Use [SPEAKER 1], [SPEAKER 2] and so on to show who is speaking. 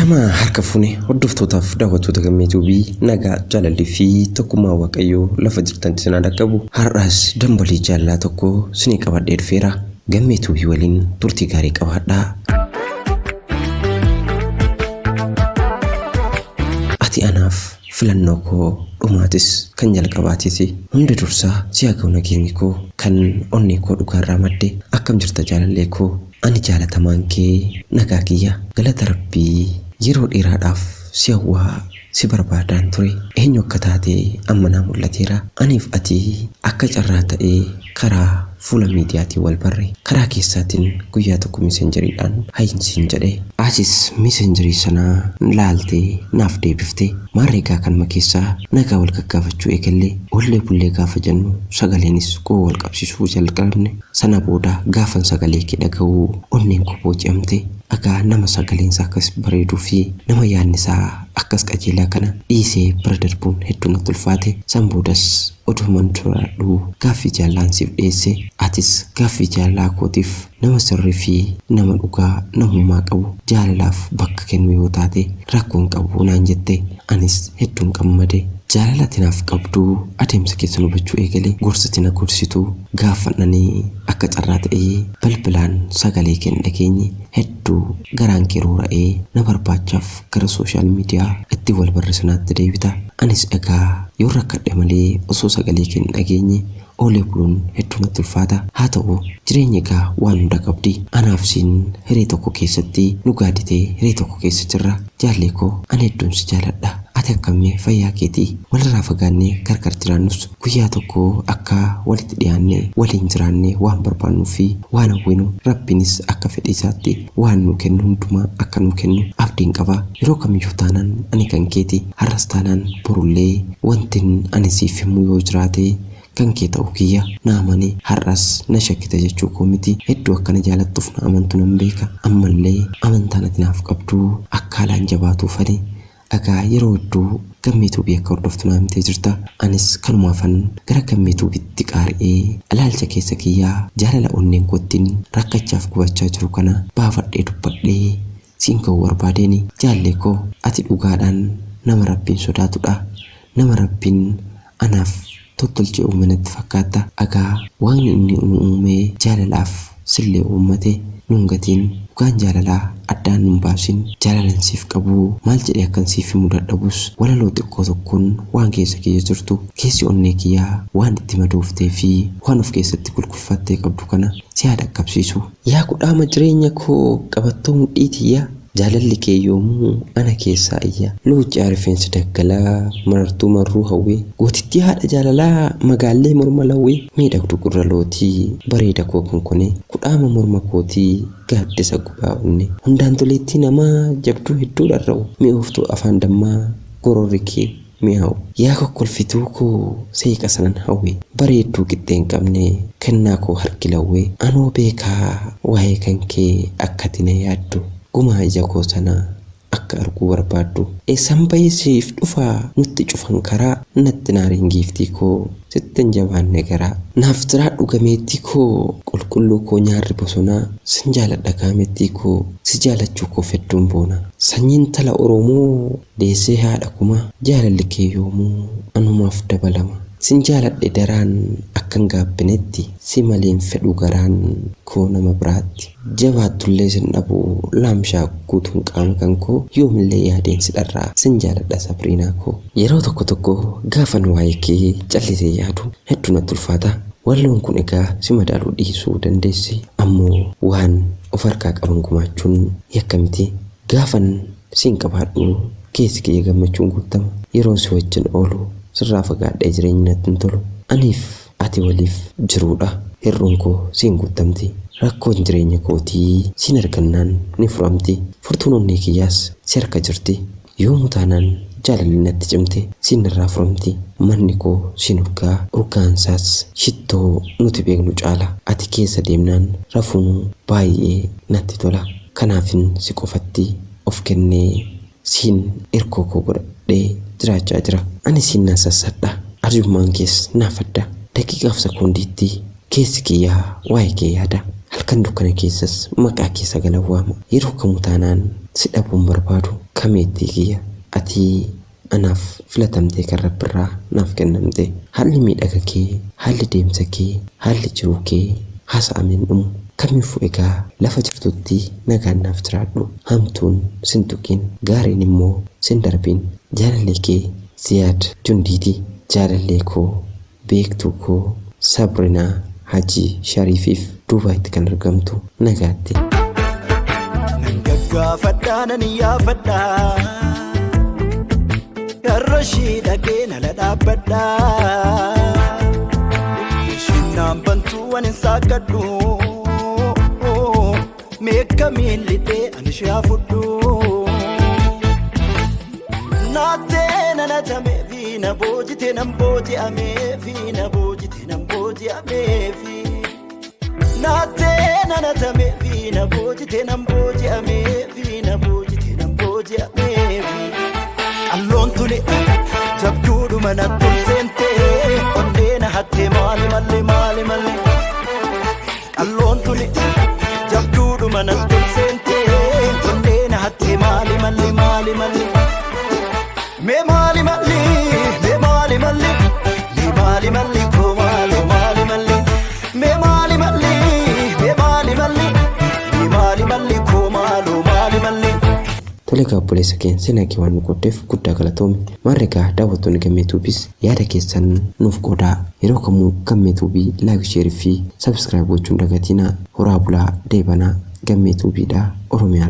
[SPEAKER 1] Ashama harka fuune hordoftootaf daawwattoota gammeetuubii nagaa jaalalli fi tokkummaa waaqayyoo lafa jirtan sinaa dhaqqabu har'as dambalii jaalala tokko sinii qabadhee dhufeera. Gammeetuubii waliin turtii gaarii qabaadhaa. Ati anaaf filannoo koo dhumaatis kan jalqabaatisi hunda dursaa si'a ga'u nageenyi koo kan onnee koo dhugaarraa madde akkam jirta jaalallee koo ani jaalatamaan kee nagaa kiyya galata rabbii yeroo dheeraadhaaf si hawwaa si barbaadaan ture eenyu akka taate amma naa mul'ateera aniif ati akka carraa ta'ee karaa fuula miidiyaatiin wal barre karaa keessaatiin guyyaa tokko messenjeriidhaan hayinsiin jedhe asis messenjerii sanaa laaltee naaf deebiftee maarreegaa kan makeessaa nagaa wal gaggaafachuu eegalle ollee bullee gaafa jennu sagaleenis koo wal qabsiisuu jalqabne sana booda gaafan sagalee kee dhaga'uu onneen koo booji'amte agaa nama sagaleensa akkas bareeduu fi nama yaannisaa akkas qajeelaa kana dhiisee bira darbuun hedduu natti ulfaate san boodas oduman turaadhu gaaffii jaalallaan siif dhiyeesse atis gaaffii jaalalaa kootiif nama sirrii fi nama dhugaa namummaa qabu jaalalaaf bakka kennu yoo taate rakkoon qabu naan jette anis hedduun gammade jaalala naaf qabdu adeemsa keessa hubachuu eegale gorsati na gorsitu gaafannanii akka carraa ta'ee bilbilaan sagalee kee dhageenye hedduu garaan kee roora'ee na barbaachaaf gara sooshaal miidiyaa itti wal barreessanaatti deebita anis dhagaa yoo rakkadhe malee osoo sagalee kee dhageenye oolee buluun hedduu natti ulfaata haa ta'u jireenya egaa waan hunda qabdi anaaf siin hiree tokko keessatti nu gaaditee hiree tokko keessa jirra jaallee koo ani hedduun si jaaladha ati akkamii fayyaa keetii walirraa fagaannee gargar jiraannus guyyaa tokko akka walitti dhiyaannee waliin jiraannee waan barbaannuu fi waan hawwinu rabbinis akka fedhii isaatti waan nu kennu hundumaa akka nu kennu abdiin qaba yeroo kamiyyuu taanaan ani kan keeti har'as taanaan borullee wantin ani siif himu yoo jiraate kan kee ta'uu kiyya naamanii har'as na shakkita jechuu koo miti hedduu akkana jaalattuuf na amantu nan beeka ammallee amantaan ati naaf qabdu akka haalaan jabaatuufani agaa yeroo hedduu gammeetuubii akka hordoftu naa himtee jirta anis kanumaafan gara gammeetuubitti qaari'ee ilaalcha keessa kiyyaa jaalala onneen kootiin rakkachaaf gubachaa jiru kana baafadhee dubbadhee siin ka'uu barbaadeeni jaallee koo ati dhugaadhaan nama rabbiin sodaatudha nama rabbiin anaaf tottolchee uumanatti fakkaata agaa waan inni uumee jaalalaaf sillee uummate nungatiin dhugaan jaalalaa addaan nun baasin jaalalan siif qabu maal jedhee akkan siif himuu dadhabus walaloo xiqqoo tokkoon waan keessa kiyya jirtu keessi onnee kiyyaa waan itti madooftee fi waan of keessatti kulkulfattee qabdu kana si haa dhaqqabsiisu yaa kudhaama jireenya koo qabattoo mudhiitiyyaa jaalalli kee yoomuu ana keessaa iyya luuccaa rifeensi daggalaa marartuu marruu hawwee gootittii haadha jaalalaa magaallee morma lawwee miidhagdu gurra lootii bareeda koo konkonee kudhaama morma kootii gaaddisa gubaa onne hundaan toleettii namaa jabduu hedduu dharra'u mi'ooftuu afaan dammaa gororri kee mi'aawu yaa kokkolfituu koo seeqa sanan hawwee bareedduu qixxeen qabne kennaa koo harki lawwee anoo beekaa waa'ee kan kee akkati na yaaddu gumaa ija koo sanaa akka arguu barbaaddu eessan bayeesiif dhufaa nutti cufan karaa natti naariin giiftii koo sittin jabaanne garaa naaf jiraadhu gameettii koo qulqulluu koo nyaarri bosonaa sin jaaladha gaamettii koo si jaalachuu koo fedduun boona sanyiin tala oromoo deessee haadha kuma jaalalli kee yoomuu anumaaf dabalama sin jaaladhe daraan akkan gaabbinetti si maleen fedhu garaan koo nama biraatti jabaattullee sin dhabu laamshaa guutuun qaama kan koo yoomillee yaadeen si dharraa sin jaaladha sabriinaa koo yeroo tokko tokko gaafan waa'ee kee callisee yaadu hedduu natti ulfaata walloon kun egaa si madaaluu dhiisuu dandeessi ammoo waan of harkaa qaban gumaachuun yakka miti gaafan siin qabaadhu keessi kiyya gammachuun guutama yeroo si wajjin oolu sirraa fagaadhee jireenya natti hin tolu aniif ati waliif jiruudha hirruun koo siin guutamti rakkoon jireenya kootii siin argannaan ni furamti furtuun onnee kiyyaas si harka jirti yoomuu taanaan jaalalli natti cimte siin irraa furamti manni koo siin urgaansaas shittoo nuti beeknu caala ati keessa deemnaan rafuun baay'ee natti tola kanaafin si qofatti of kennee siin irkoo koo godhadhee jiraachaa jira ani siin na sassadha arjummaan kees naafadha daqiiqaaf sekoondiitti keessi kiyyaa waa'ee kee yaada halkan dukkana keessas maqaa keessa galawwaama yeroo kamuu taanaan si dhabuun barbaadu kameetti kiyya ati anaaf filatamtee kan rabbirraa naaf kennamte haalli miidhaga kee haalli deemsa kee haalli jiruu kee haasa'ameen dhumu kamiifuu egaa lafa jirtutti nagaan naaf jiraadhu hamtuun sin tuqin gaariin immoo sin darbin jaalallee kee Ziyaad Jundiiti jaalallee koo beektuu koo Sabrinaa Hajii Shariifiif Duubaayitti kan argamtu nagaatti.
[SPEAKER 2] Gaafadhaa nan yaafadhaa garrashii dhagee nala dhaabbadhaa shinnaan bantuu waan hin saaqadhu meeqa miillitee ani shaafudhu naattee nanatame fi na boojite nan booji'amee fi na boojite nan booji'amee fi naattee nanatame fi na boojite nan booji'amee fi na boojite nan booji'amee fi alloon tuni jabduudhuma natti seentee onnee na hattee maali malli maali malli alloon tuni jabduudhuma natti seentee onnee na hattee maali malli maali malli mee maali malli mee maali malli mee maali malli koo maali maali malli mee maali malli mee maali malli mee maali malli koo maali maali malli.
[SPEAKER 1] Tole obboleessa keenya seenaa kee waan nu qooddeef guddaa galatoomi. Maarreegaa daawwattoonni Gammee Tuubiis yaada keessan nuuf qoodaa. Yeroo kamuu Gammee Tuubii laayik sheerii fi sabskiraayib gochuun dagatinaa. Horaa bulaa deebanaa Gammee Tuubiidhaa Oromiyaa.